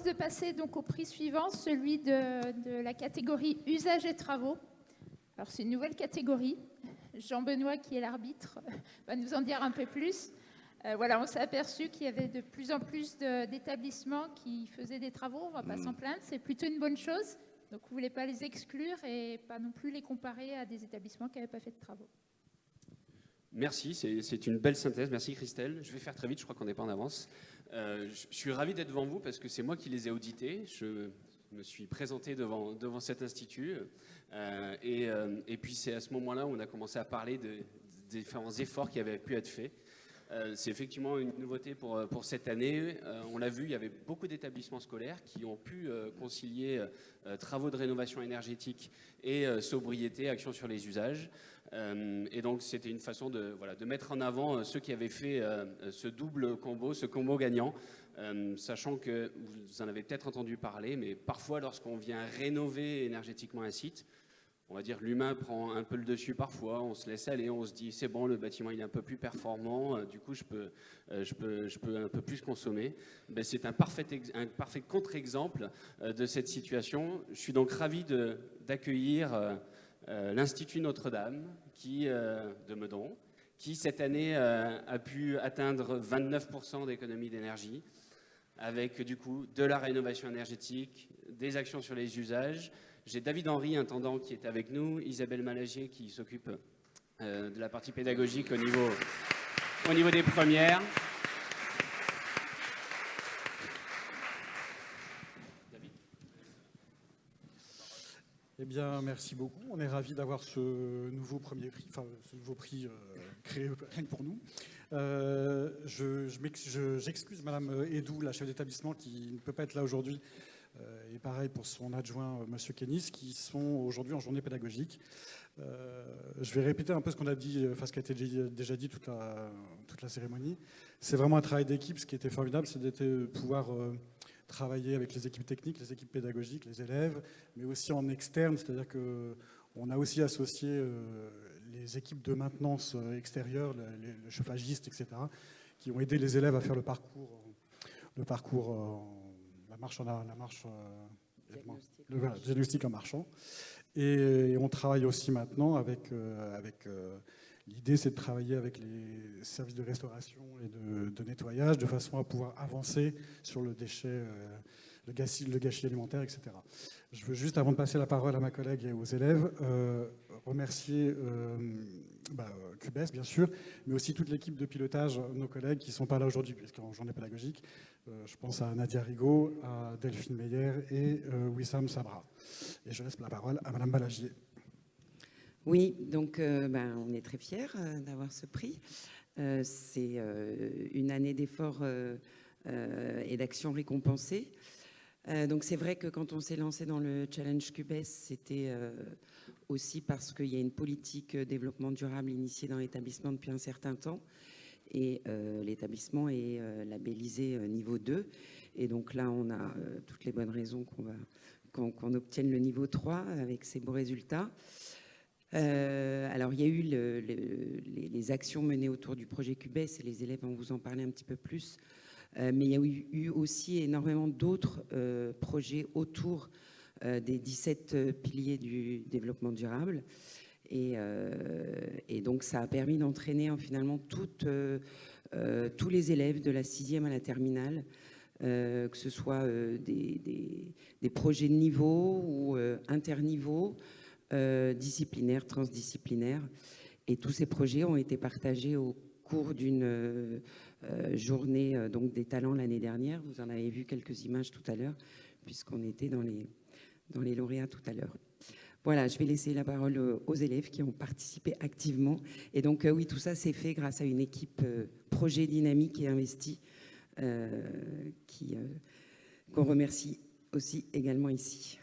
propose de passer donc au prix suivant, celui de la catégorie usage et travaux. Alors c'est une nouvelle catégorie. Jean-Benoît, qui est l'arbitre, va nous en dire un peu plus. Voilà, on s'est aperçu qu'il y avait de plus en plus d'établissements qui faisaient des travaux. On ne va pas s'en plaindre, c'est plutôt une bonne chose. Donc vous ne voulez pas les exclure et pas non plus les comparer à des établissements qui n'avaient pas fait de travaux. Merci, c'est une belle synthèse. Merci Christelle. Je vais faire très vite, je crois qu'on n'est pas en avance. Je suis ravi d'être devant vous parce que c'est moi qui les ai audités. Je me suis présenté devant cet institut. Et puis c'est à ce moment-là où on a commencé à parler des différents efforts qui avaient pu être faits. C'est effectivement une nouveauté pour cette année. On l'a vu, il y avait beaucoup d'établissements scolaires qui ont pu concilier travaux de rénovation énergétique et sobriété, action sur les usages. Et donc c'était une façon de mettre en avant ceux qui avaient fait ce double combo, ce combo gagnant, sachant que vous en avez peut-être entendu parler, mais parfois lorsqu'on vient rénover énergétiquement un site, on va dire l'humain prend un peu le dessus parfois, on se laisse aller, on se dit c'est bon, le bâtiment il est un peu plus performant, du coup je peux un peu plus consommer. Ben, c'est un parfait contre-exemple de cette situation. Je suis donc ravi d'accueillir l'Institut Notre-Dame de Meudon, qui cette année a pu atteindre 29% d'économie d'énergie, avec du coup de la rénovation énergétique, des actions sur les usages. J'ai David Henry, intendant, qui est avec nous, Isabelle Malagier qui s'occupe de la partie pédagogique au niveau des premières. David. Eh bien, merci beaucoup. On est ravis d'avoir ce nouveau premier prix, enfin ce nouveau prix créé rien que pour nous. J'excuse Madame Edou, la chef d'établissement, qui ne peut pas être là aujourd'hui. Et pareil pour son adjoint, Monsieur Kénis, qui sont aujourd'hui en journée pédagogique. Je vais répéter un peu ce qu'on a dit, enfin ce qui a été déjà dit toute la cérémonie. C'est vraiment un travail d'équipe. Ce qui était formidable, c'est de pouvoir travailler avec les équipes techniques, les équipes pédagogiques, les élèves, mais aussi en externe, c'est-à-dire qu'on a aussi associé les équipes de maintenance extérieure, les chauffagistes, etc., qui ont aidé les élèves à faire le parcours diagnostic en marchant. Et on travaille aussi maintenant avec l'idée, c'est de travailler avec les services de restauration et de nettoyage de façon à pouvoir avancer sur le déchet, le gâchis alimentaire, etc. Je veux juste, avant de passer la parole à ma collègue et aux élèves, remercier QBES, bien sûr, mais aussi toute l'équipe de pilotage, nos collègues qui ne sont pas là aujourd'hui, puisqu'en journée pédagogique. Je pense à Nadia Rigaud, à Delphine Meyer et Wissam Sabra. Et je laisse la parole à Madame Balagier. Oui, donc on est très fiers d'avoir ce prix. C'est une année d'efforts et d'actions récompensées. Donc c'est vrai que quand on s'est lancé dans le challenge QBES, c'était aussi parce qu'il y a une politique développement durable initiée dans l'établissement depuis un certain temps. Et l'établissement est labellisé niveau 2. Et donc là, on a toutes les bonnes raisons qu'on obtienne le niveau 3 avec ces beaux résultats. Alors, il y a eu les actions menées autour du projet QBES, et les élèves vont vous en parler un petit peu plus. Mais il y a eu aussi énormément d'autres projets autour des 17 piliers du développement durable. Et donc, ça a permis d'entraîner finalement tous les élèves de la 6e à la terminale, que ce soit des projets de niveau ou interniveau, disciplinaires, transdisciplinaires. Et tous ces projets ont été partagés au cours d'une journée donc des talents l'année dernière. Vous en avez vu quelques images tout à l'heure, puisqu'on était dans les lauréats tout à l'heure. Voilà, je vais laisser la parole aux élèves qui ont participé activement. Et donc, oui, tout ça s'est fait grâce à une équipe projet dynamique et investie qu'on remercie aussi également ici.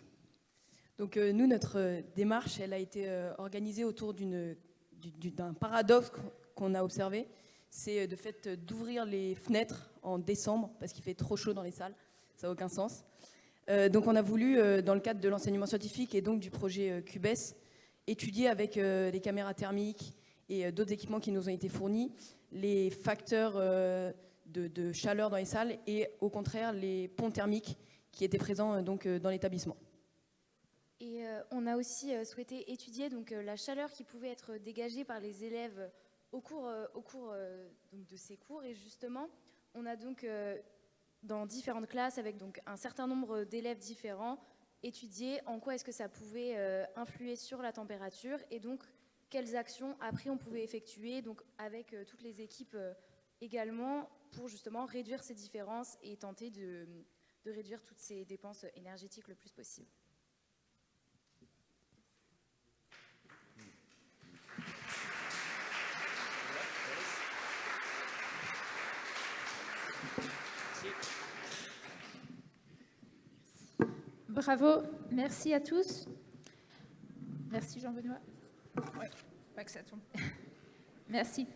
Donc, nous, notre démarche, elle a été organisée autour d'un paradoxe qu'on a observé. C'est de fait d'ouvrir les fenêtres en décembre parce qu'il fait trop chaud dans les salles. Ça n'a aucun sens. Donc on a voulu, dans le cadre de l'enseignement scientifique et donc du projet QBES, étudier avec des caméras thermiques et d'autres équipements qui nous ont été fournis les facteurs de chaleur dans les salles et au contraire les ponts thermiques qui étaient présents donc, dans l'établissement. Et on a aussi souhaité étudier donc, la chaleur qui pouvait être dégagée par les élèves au cours donc, de ces cours. Et justement, on a donc, dans différentes classes, avec donc, un certain nombre d'élèves différents, étudié en quoi est-ce que ça pouvait influer sur la température et donc quelles actions après on pouvait effectuer donc, avec toutes les équipes également pour justement réduire ces différences et tenter de réduire toutes ces dépenses énergétiques le plus possible. Bravo, merci à tous. Merci Jean-Benoît. Ouais, pas que ça tombe. Merci.